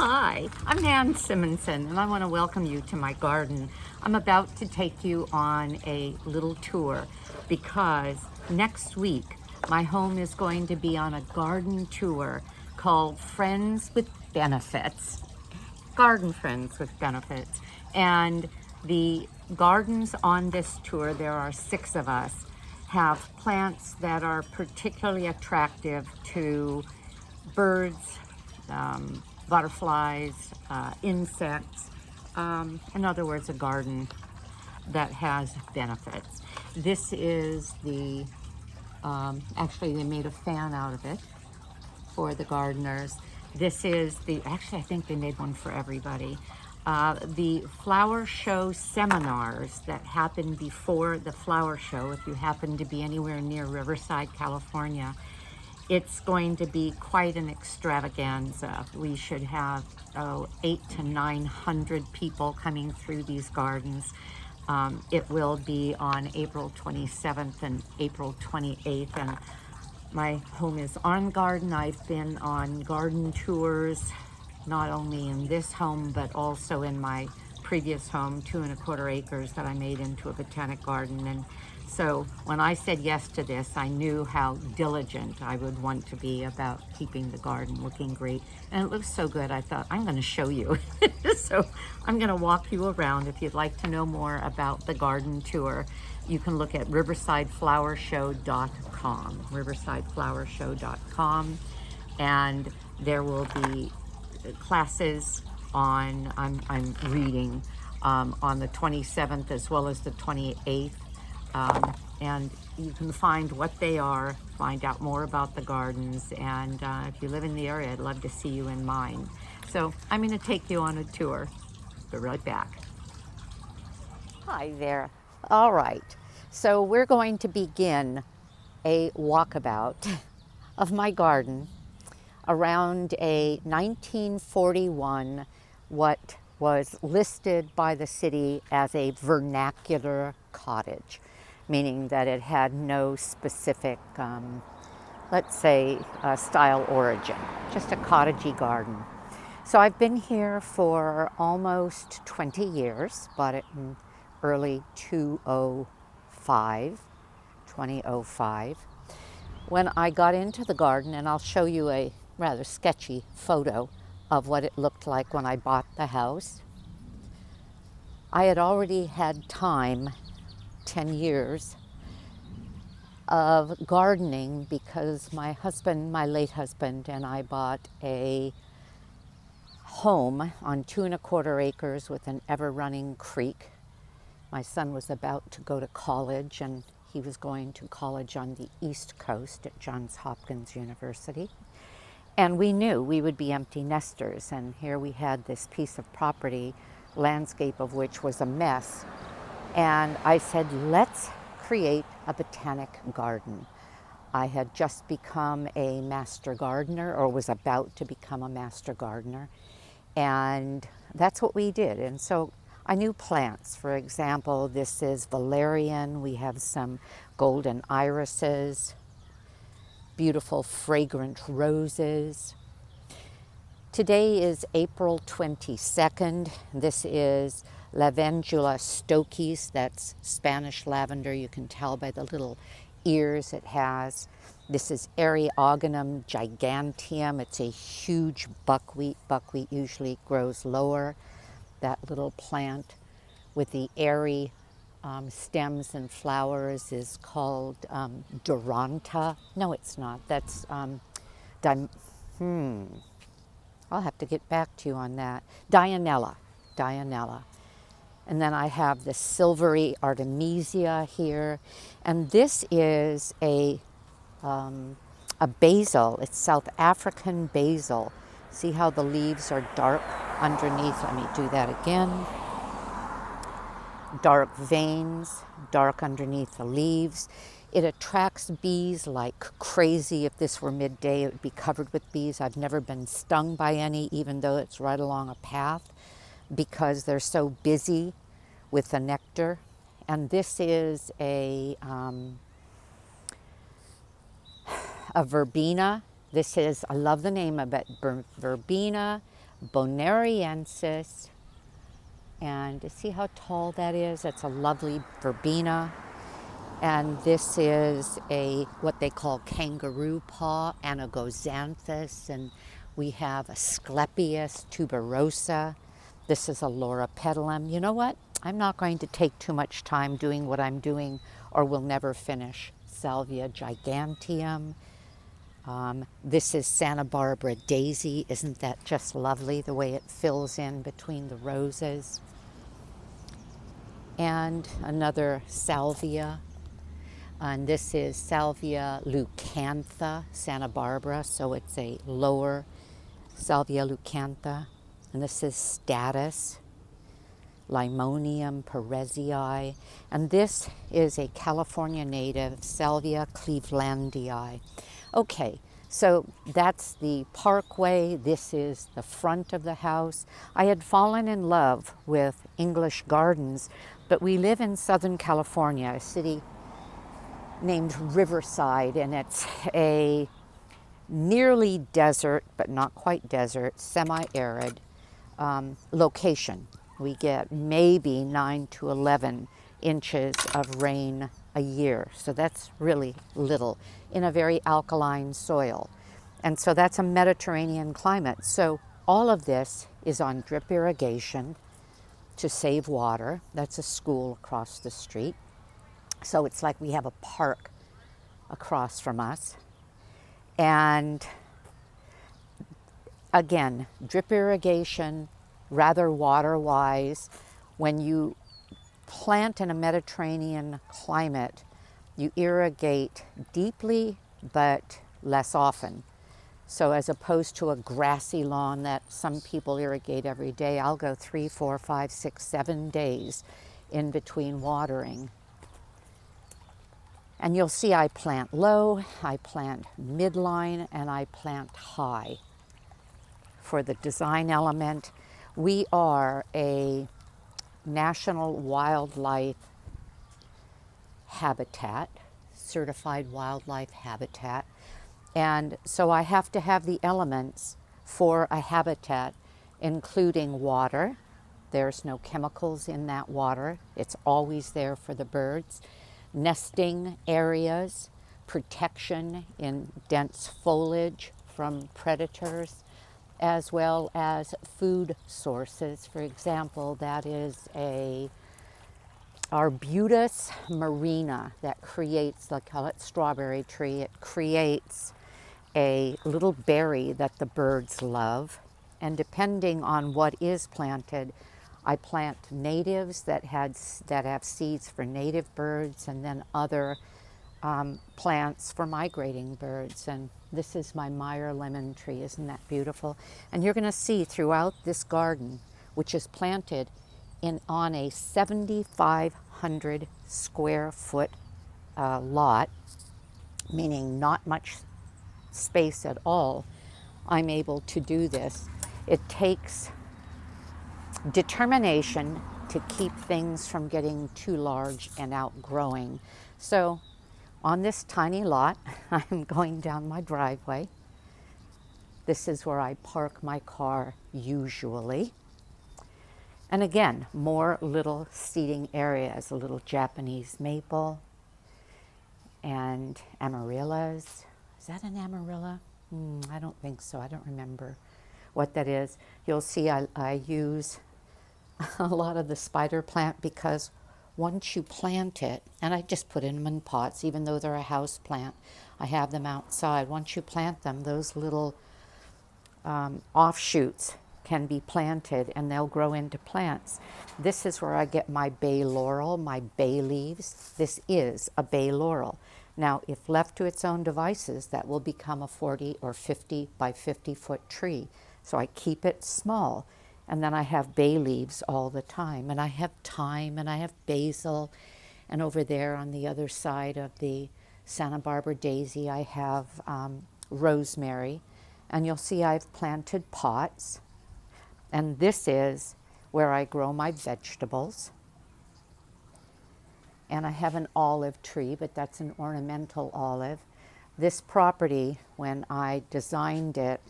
Hi, I'm Nan Simonsen, and I want to welcome you to my garden. I'm about to take you on a little tour because next week my home is going to be on a garden tour called Friends with Benefits. Garden Friends with Benefits. And the gardens on this tour, there are 6 of us, have plants that are particularly attractive to birds, butterflies, insects. In other words, a garden that has benefits. This is the, actually they made a fan out of it for the gardeners. This is the, actually I think they made one for everybody. The flower show seminars that happened before the flower show, if you happen to be anywhere near Riverside, California, it's going to be quite an extravaganza. We should have 800 to 900 people coming through these gardens. It will be on April 27th and April 28th, and my home is on garden. I've been on garden tours, not only in this home, but also in my previous home, 2¼ acres that I made into a botanic garden. And so when I said yes to this, I knew how diligent I would want to be about keeping the garden looking great. And it looks so good, I thought, I'm gonna show you. So I'm gonna walk you around. If you'd like to know more about the garden tour, you can look at riversideflowershow.com, riversideflowershow.com, and there will be classes on, I'm reading, on the 27th as well as the 28th. And you can find what they are, find out more about the gardens, and if you live in the area, I'd love to see you in mine. So I'm going to take you on a tour. Be right back. Hi there. All right, so we're going to begin a walkabout of my garden around a 1941, what was listed by the city as a vernacular cottage, meaning that it had no specific, let's say, style origin, just a cottagey garden. So I've been here for almost 20 years, bought it in early 2005. When I got into the garden, and I'll show you a rather sketchy photo of what it looked like when I bought the house, I had already had time, 10 years, of gardening because my husband, my late husband, and I bought a home on 2¼ acres with an ever-running creek. My son was about to go to college, and he was going to college on the East Coast at Johns Hopkins University. And we knew we would be empty nesters, and here we had this piece of property, landscape of which was a mess. And I said, let's create a botanic garden. I had just become a master gardener, or was about to become a master gardener, and that's what we did. And so I knew plants. For example, this is valerian. We have some golden irises, beautiful fragrant roses. Today is April 22nd. This is Lavandula stoichis, that's Spanish lavender. You can tell by the little ears it has. This is Eriogonum giganteum. It's a huge buckwheat. Buckwheat usually grows lower. That little plant with the airy stems and flowers is called Duranta. No, it's not. That's I'll have to get back to you on that. Dianella. And then I have the silvery artemisia here, and this is a basil. It's South African basil. See how the leaves are dark underneath? Let me do that again. Dark veins, dark underneath the leaves. It attracts bees like crazy. If this were midday, it would be covered with bees. I've never been stung by any, even though it's right along a path, because they're so busy with the nectar. And this is a verbena. This is, I love the name of it, verbena bonariensis. And see how tall that is? That's a lovely verbena. And this is a what they call kangaroo paw, anagoxanthus, and we have Asclepias tuberosa. This is a loropetalum. You know what? I'm not going to take too much time doing what I'm doing, or we'll never finish. Salvia giganteum. This is Santa Barbara daisy. Isn't that just lovely, the way it fills in between the roses? And another salvia. And this is Salvia leucantha, Santa Barbara, so it's a lower Salvia leucantha. And this is Status, Limonium perezii. And this is a California native, Salvia clevelandii. Okay, so that's the parkway. This is the front of the house. I had fallen in love with English gardens, but we live in Southern California, a city named Riverside, and it's a nearly desert, but not quite desert, semi-arid location. We get maybe 9 to 11 inches of rain a year, so that's really little in a very alkaline soil. And so that's a Mediterranean climate. So all of this is on drip irrigation to save water. That's a school across the street. So it's like we have a park across from us. And again, drip irrigation, rather water-wise. When you plant in a Mediterranean climate, you irrigate deeply but less often. So as opposed to a grassy lawn that some people irrigate every day, I'll go 3, 4, 5, 6, 7 days in between watering. And you'll see I plant low, I plant midline, and I plant high. For the design element, we are a National Wildlife Habitat, certified wildlife habitat. And so I have to have the elements for a habitat, including water. There's no chemicals in that water. It's always there for the birds. Nesting areas, protection in dense foliage from predators, as well as food sources. For example, that is a Arbutus marina that creates, like call it strawberry tree, it creates a little berry that the birds love. And depending on what is planted, I plant natives that have seeds for native birds, and then other plants for migrating birds. And this is my Meyer lemon tree. Isn't that beautiful? And you're going to see throughout this garden, which is planted on a 7,500 square foot lot, meaning not much space at all, I'm able to do this. It takes determination to keep things from getting too large and outgrowing. So on this tiny lot, I'm going down my driveway. This is where I park my car usually. And again, more little seating areas, a little Japanese maple and amaryllis. Is that an amarilla? I don't think so. I don't remember what that is. You'll see I use a lot of the spider plant because once you plant it, and I just put them in pots, even though they're a house plant, I have them outside. Once you plant them, those little offshoots can be planted and they'll grow into plants. This is where I get my bay laurel, my bay leaves. This is a bay laurel. Now, if left to its own devices, that will become a 40 or 50 by 50 foot tree. So I keep it small, and then I have bay leaves all the time. And I have thyme, and I have basil, and over there on the other side of the Santa Barbara daisy, I have rosemary. And you'll see I've planted pots. And this is where I grow my vegetables. And I have an olive tree, but that's an ornamental olive. This property, when I designed it,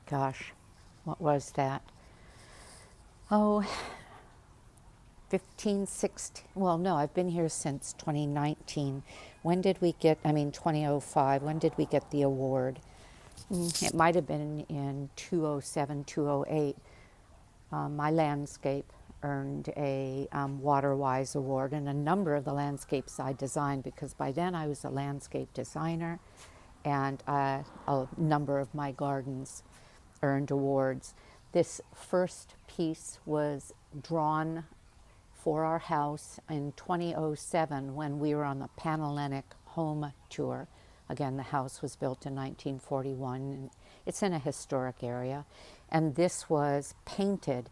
gosh, what was that? Oh, 15, 16, well, no, I've been here since 2019. When did we get, 2005, when did we get the award? It might have been in 207, 208. My landscape earned a WaterWise award, and a number of the landscapes I designed, because by then I was a landscape designer, and a number of my gardens earned awards. This first piece was drawn for our house in 2007 when we were on the Panhellenic home tour. Again, the house was built in 1941, and it's in a historic area. And this was painted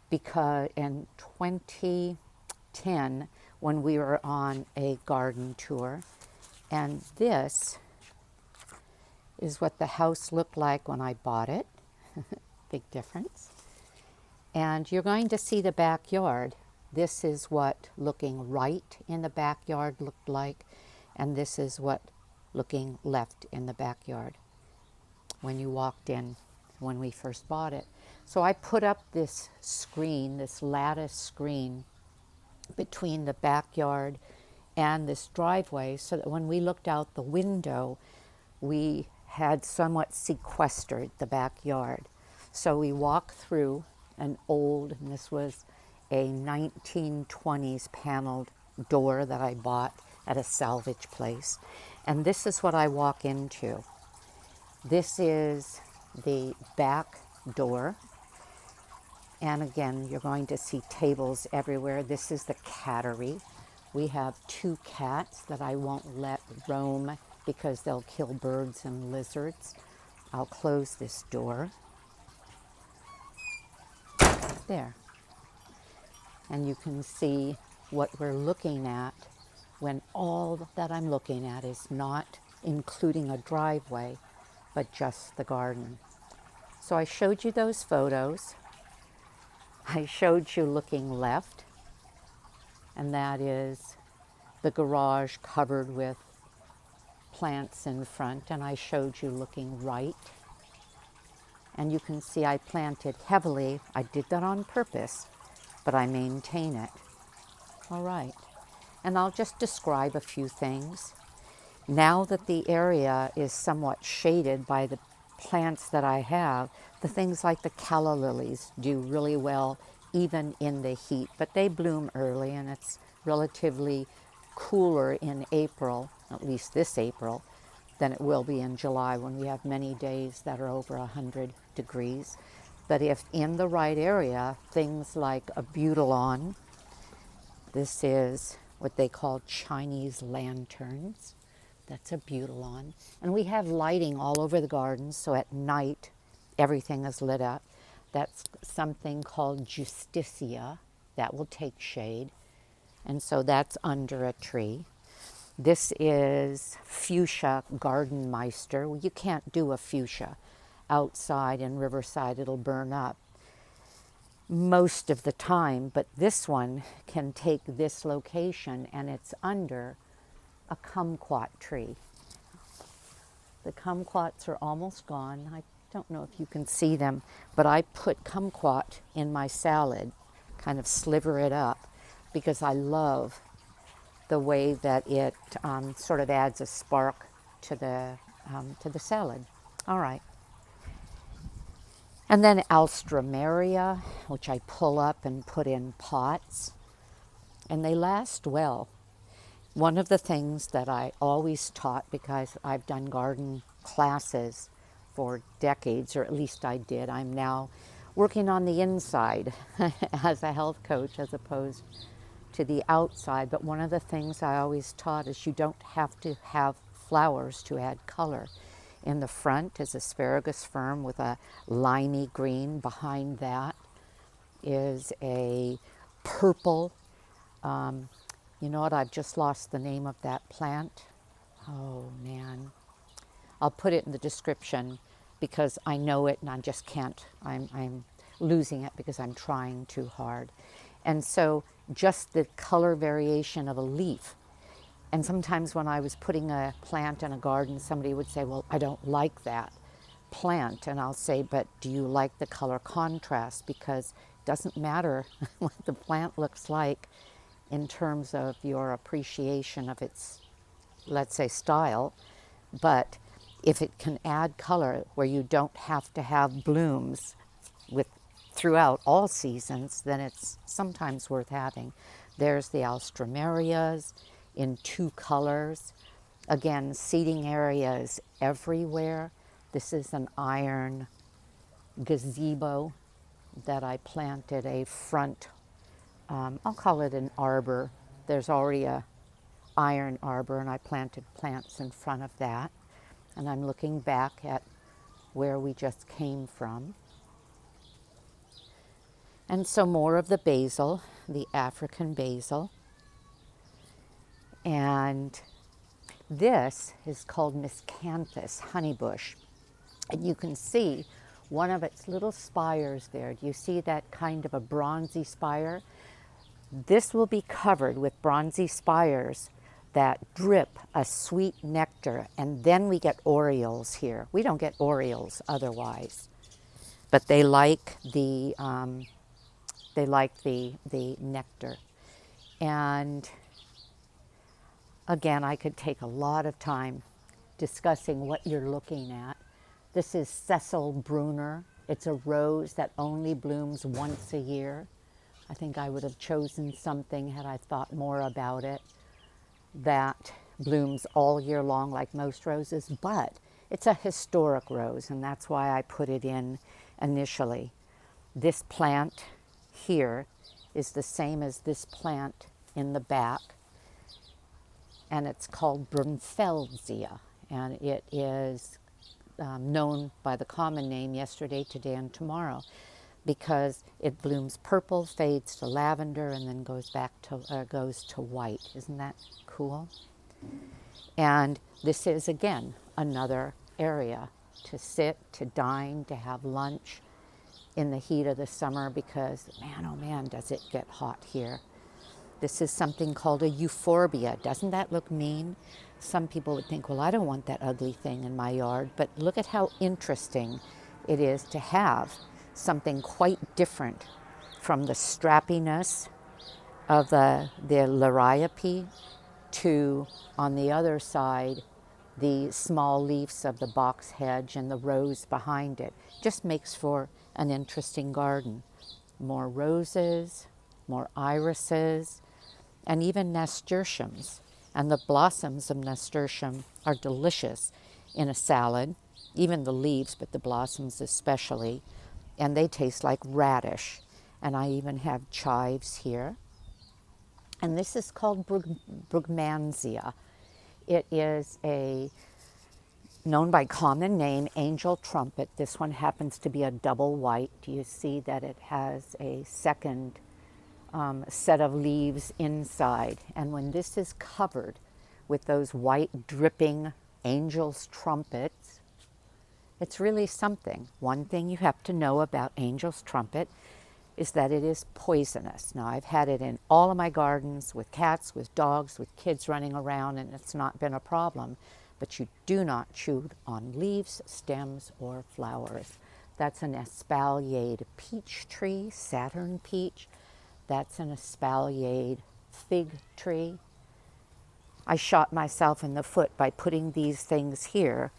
because in 2010 when we were on a garden tour. And this is what the house looked like when I bought it. Big difference. And you're going to see the backyard. This is what looking right in the backyard looked like, and this is what looking left in the backyard when you walked in when we first bought it. So I put up this screen, this lattice screen between the backyard and this driveway, so that when we looked out the window, we had somewhat sequestered the backyard. So we walked through an old, and this was a 1920s paneled door that I bought at a salvage place. And this is what I walk into. This is the back door. And again, you're going to see tables everywhere. This is the cattery. We have 2 cats that I won't let roam because they'll kill birds and lizards. I'll close this door. There. And you can see what we're looking at when all that I'm looking at is not including a driveway, but just the garden. So I showed you those photos. I showed you looking left, and that is the garage covered with plants in front, and I showed you looking right. And you can see I planted heavily. I did that on purpose, but I maintain it. All right. And I'll just describe a few things. Now that the area is somewhat shaded by the plants that I have, the things like the calla lilies do really well even in the heat, but they bloom early, and it's relatively cooler in April, at least this April, than it will be in July when we have many days that are over 100 degrees. But if in the right area, things like a butylon, this is what they call Chinese lanterns. That's a butylon. And we have lighting all over the garden, so at night everything is lit up. That's something called Justicia that will take shade. And so that's under a tree. This is fuchsia gardenmeister. Well, you can't do a fuchsia outside in Riverside, it'll burn up most of the time, but this one can take this location, and it's under a kumquat tree. The kumquats are almost gone. I don't know if you can see them, but I put kumquat in my salad, kind of sliver it up, because I love the way that it sort of adds a spark to the salad. All right. And then alstroemeria, which I pull up and put in pots, and they last well. One of the things that I always taught, because I've done garden classes for decades, or at least I did, I'm now working on the inside as a health coach as opposed to the outside. But one of the things I always taught is you don't have to have flowers to add color. In the front is asparagus fern with a limey green. Behind that is a purple, you know what, I've just lost the name of that plant. Oh man. I'll put it in the description because I know it and I just can't, I'm losing it because I'm trying too hard. And so just the color variation of a leaf. And sometimes when I was putting a plant in a garden, somebody would say, well, I don't like that. plant, and I'll say, but do you like the color contrast? Because it doesn't matter what the plant looks like in terms of your appreciation of its, let's say, style, but if it can add color where you don't have to have blooms with throughout all seasons, then it's sometimes worth having. There's the alströmerias in 2 colors. Again, seating areas everywhere. This is an iron gazebo that I planted a front, I'll call it an arbor. There's already a iron arbor, and I planted plants in front of that. And I'm looking back at where we just came from. And so more of the basil, the African basil. And this is called miscanthus honeybush. And you can see one of its little spires there. Do you see that kind of a bronzy spire? This will be covered with bronzy spires that drip a sweet nectar, and then we get orioles here. We don't get orioles otherwise, but they like the nectar. And again, I could take a lot of time discussing what you're looking at. This is Cecil Brunner. It's a rose that only blooms once a year. I think I would have chosen something had I thought more about it that blooms all year long like most roses, but it's a historic rose, and that's why I put it in initially. This plant here is the same as this plant in the back, and it's called Brunfelsia, and it is known by the common name yesterday, today, and tomorrow, because it blooms purple, fades to lavender, and then goes to white. Isn't that cool? And this is, again, another area to sit, to dine, to have lunch in the heat of the summer, because man, oh man, does it get hot here. This is something called a euphorbia. Doesn't that look mean? Some people would think, well, I don't want that ugly thing in my yard, but look at how interesting it is to have something quite different from the strappiness of the liriope to, on the other side, the small leaves of the box hedge and the rose behind it. Just makes for an interesting garden. More roses, more irises, and even nasturtiums. And the blossoms of nasturtium are delicious in a salad, even the leaves, but the blossoms especially. And they taste like radish. And I even have chives here. And this is called Brugmansia. It is known by common name, angel trumpet. This one happens to be a double white. Do you see that it has a second set of leaves inside? And when this is covered with those white dripping angel's trumpets, it's really something. One thing you have to know about angel's trumpet is that it is poisonous. Now, I've had it in all of my gardens with cats, with dogs, with kids running around, and it's not been a problem. But you do not chew on leaves, stems, or flowers. That's an espaliered peach tree, Saturn peach. That's an espaliered fig tree. I shot myself in the foot by putting these things here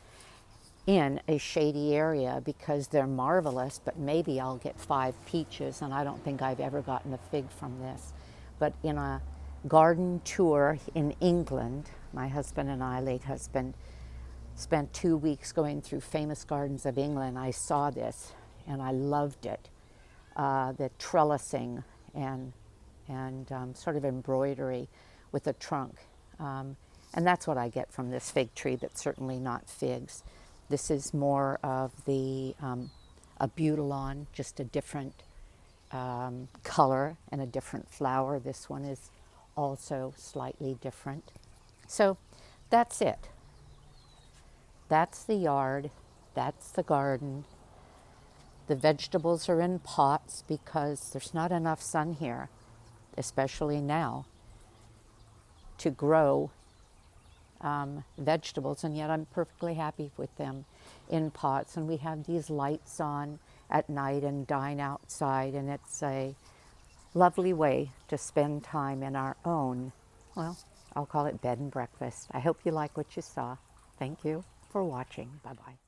in a shady area because they're marvelous, but maybe I'll get 5 peaches, and I don't think I've ever gotten a fig from this. But in a garden tour in England, my husband and I, late husband, spent 2 weeks going through famous gardens of England. I saw this and I loved it. The trellising and sort of embroidery with a trunk. And that's what I get from this fig tree. That's certainly not figs. This is more of the Abutilon, just a different color and a different flower. This one is also slightly different. So that's it. That's the yard. That's the garden. The vegetables are in pots because there's not enough sun here, especially now, to grow vegetables, and yet I'm perfectly happy with them. in pots, and we have these lights on at night and dine outside, and it's a lovely way to spend time in our own, well, I'll call it bed and breakfast. I hope you like what you saw. Thank you for watching. Bye-bye.